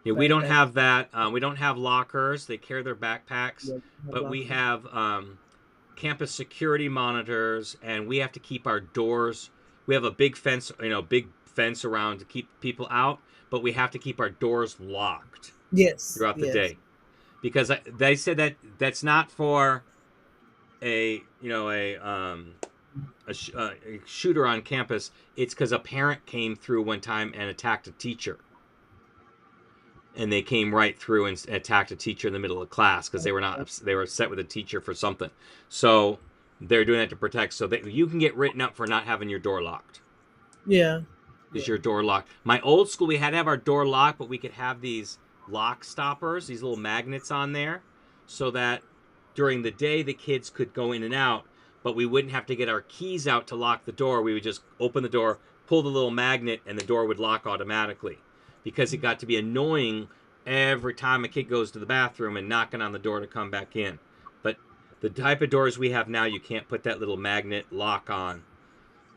A: Yeah, we don't
B: backpacks.
A: have that. We don't have lockers. They carry their backpacks,
B: Yeah,
A: but we have campus security monitors, and we have to keep our doors. We have a big fence, big fence around to keep people out, but we have to keep our doors locked
B: Yes,
A: throughout the
B: yes.
A: day, because they said that that's not for a you know a shooter on campus. It's because a parent came through one time and attacked a teacher, and they came right through and attacked a teacher in the middle of class because they were upset with a teacher for something. So they're doing that to protect, so that you can get written up for not having your door locked.
B: Yeah,
A: Is
B: yeah.
A: your door locked? My old school, we had to have our door locked, but we could have these lock stoppers, these little magnets on there, so that during the day the kids could go in and out, but we wouldn't have to get our keys out to lock the door. We would just open the door, pull the little magnet, and the door would lock automatically, because it got to be annoying every time a kid goes to the bathroom and knocking on the door to come back in. But the type of doors we have now, you can't put that little magnet lock on.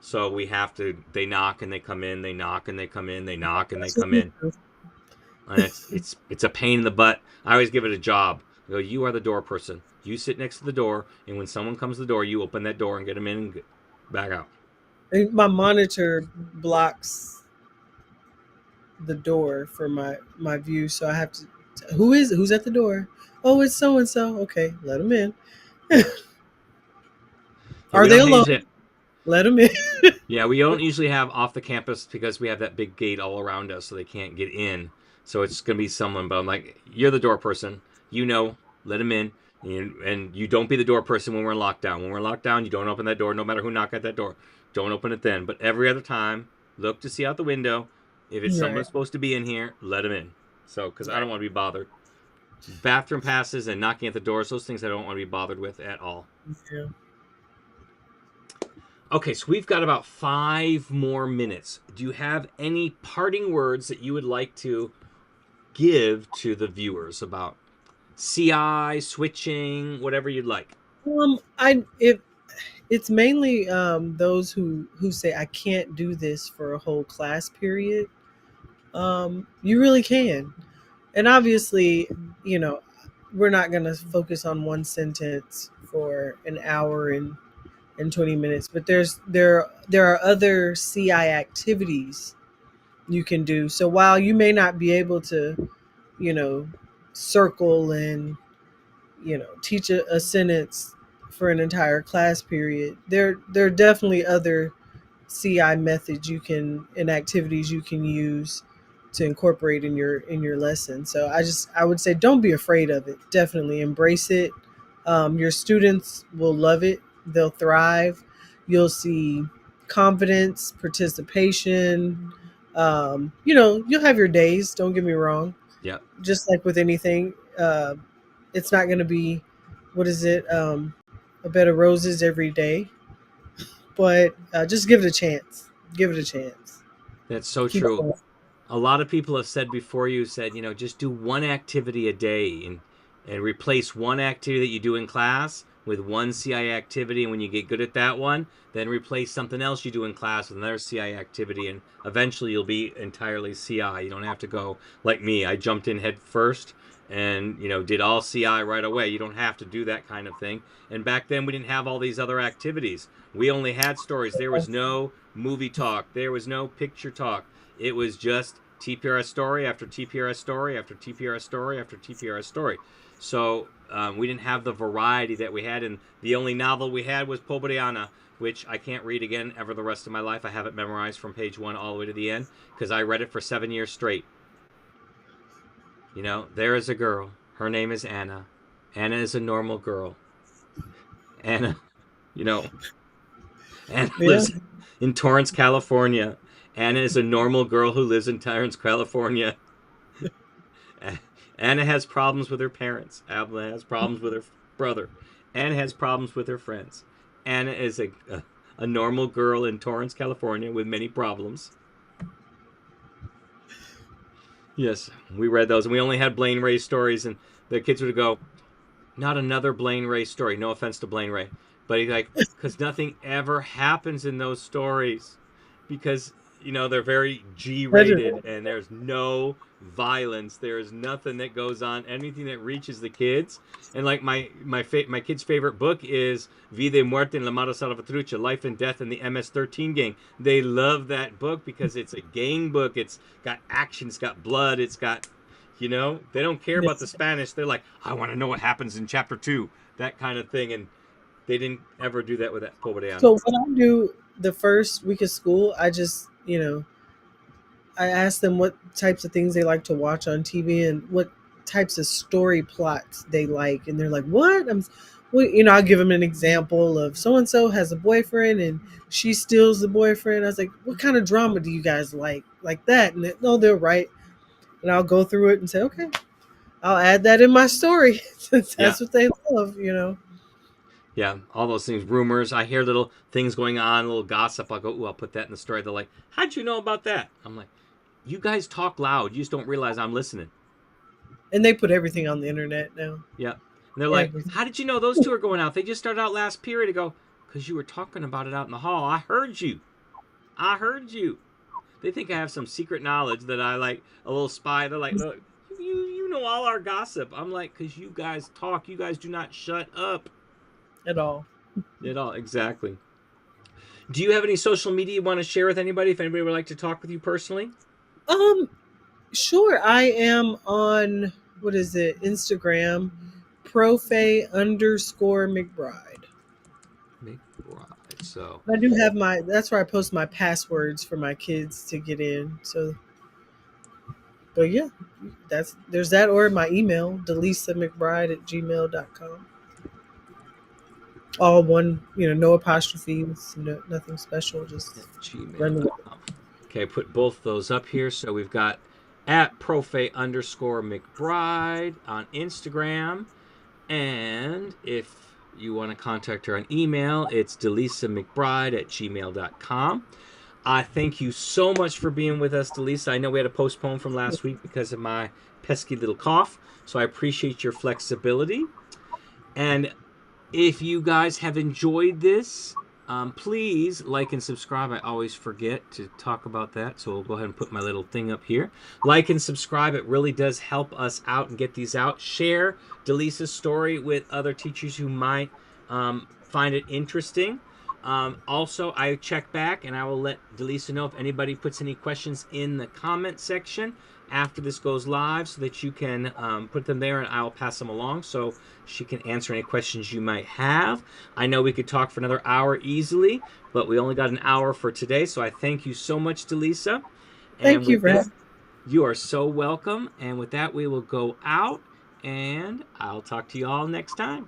A: So we have to, they knock and they come in, they knock and they come in, they knock and they
B: That's what
A: come
B: we
A: in.
B: do.
A: And it's a pain in the butt. I always give it a job. I go, you are the door person. You sit next to the door, and when someone comes to the door, you open that door and get them in and back out.
B: And my monitor blocks the door for my view, so I have to. Who's at the door? Oh, it's so and so. Okay, let them in.
A: Yeah,
B: Are
A: we
B: they
A: don't have
B: alone?
A: usually.
B: Let them in.
A: Yeah, we don't usually have off the campus because we have that big gate all around us, so they can't get in. So it's gonna be someone. But I'm like, you're the door person. Let them in. And you don't be the door person when we're in lockdown. When we're in lockdown, you don't open that door, no matter who knock at that door. Don't open it then. But every other time, look to see out the window. If it's
B: Right.
A: someone supposed to be in here, let them in. So, because I
B: Right.
A: don't want to be bothered. Bathroom passes and knocking at the doors, those things I don't want to be bothered with at all.
B: Yeah.
A: Okay, so we've got about 5 more minutes. Do you have any parting words that you would like to give to the viewers about CI, switching, whatever you'd like?
B: I if it's mainly those who say I can't do this for a whole class period. You really can, and obviously, you know, we're not going to focus on one sentence for an hour and 20 minutes, but there are other CI activities you can do. So while you may not be able to, you know, circle and teach a sentence for an entire class period, there are definitely other CI methods you can and activities you can use to incorporate in your lesson. So I would say don't be afraid of it. Definitely embrace it. Your students will love it. They'll thrive. You'll see confidence, participation. You'll have your days. Don't get me wrong.
A: Yep.
B: Just like with anything, it's not going to be, what is it, a bed of roses every day. But just give it a chance. Give it a chance.
A: That's so
B: Keep
A: true.
B: going.
A: A lot of people have said before you said, just do one activity a day and replace one activity that you do in class with one CI activity. And when you get good at that one, then replace something else you do in class with another CI activity. And eventually you'll be entirely CI. You don't have to go like me. I jumped in head first and, did all CI right away. You don't have to do that kind of thing. And back then we didn't have all these other activities. We only had stories. There was no movie talk. There was no picture talk. It was just TPRS story after TPRS story after TPRS story after TPRS story. So we didn't have the variety that we had, and the only novel we had was Poberiana, which I can't read again ever the rest of my life. I have it memorized from page 1 all the way to the end because I read it for 7 years straight. There is a girl. Her name is Anna. Anna is a normal girl. Anna, you know, Anna
B: Yeah.
A: lives in Torrance, California. Anna is a normal girl who lives in Torrance, California. Anna has problems with her parents. Anna has problems with her brother. Anna has problems with her friends. Anna is a normal girl in Torrance, California with many problems. Yes, we read those, and we only had Blaine Ray stories, and the kids would go, not another Blaine Ray story. No offense to Blaine Ray. But he's like, because nothing ever happens in those stories. Because, they're very G-rated and there's no violence. There's nothing that goes on, anything that reaches the kids. And like my kid's favorite book is Vida y Muerte en la Mara Salvatrucha, Life and Death in the MS-13 Gang. They love that book because it's a gang book. It's got action, it's got blood, it's got, they don't care about the Spanish. They're like, I want to know what happens in chapter 2, that kind of thing. And they didn't ever do that with that Poberiana.
B: So what I do the first week of school, I just, I ask them what types of things they like to watch on TV and what types of story plots they like. And they're like, what? I'll give them an example of so-and-so has a boyfriend and she steals the boyfriend. I was like, what kind of drama do you guys like? Like that. And they're right. And I'll go through it and say, okay, I'll add that in my story. That's
A: Yeah.
B: what they love,
A: Yeah, all those things, rumors. I hear little things going on, little gossip. I'll go, ooh, I'll put that in the story. They're like, how'd you know about that? I'm like, you guys talk loud. You just don't realize I'm listening.
B: And they put everything on the internet now.
A: Yeah. And they're like,
B: Everything.
A: how did you know those two are going out? They just started out last period ago. Because you were talking about it out in the hall. I heard you. I heard you. They think I have some secret knowledge that I like a little spy. They're like, look, you know all our gossip. I'm like, because you guys talk. You guys do not shut up.
B: At all.
A: At all, exactly. Do you have any social media you want to share with anybody? If anybody would like to talk with you personally?
B: Sure. I am on, what is it, Instagram, profe_McBride.
A: McBride. So
B: I do have that's where I post my passwords for my kids to get in. So, but yeah, there's that, or my email, DelisaMcBride@gmail.com. All one, no apostrophes, nothing special, just run.
A: gmail.com. Okay, put both those up here. So we've got at profe_McBride on Instagram. And if you want to contact her on email, it's delisamcbride@gmail.com. I thank you so much for being with us, Delisa. I know we had to postpone from last week because of my pesky little cough. So I appreciate your flexibility. And if you guys have enjoyed this, please like and subscribe. I always forget to talk about that, so we'll go ahead and put my little thing up here. Like and subscribe. It really does help us out and get these out. Share Delisa's story with other teachers who might find it interesting. Also, I check back and I will let Delisa know if anybody puts any questions in the comment section after this goes live so that you can put them there and I'll pass them along so she can answer any questions you might have. I know we could talk for another hour easily, but we only got an hour for today, so I thank you so much, Delisa.
B: Thank you, Brad.
A: You are so welcome. And with that, we will go out and I'll talk to you all next time.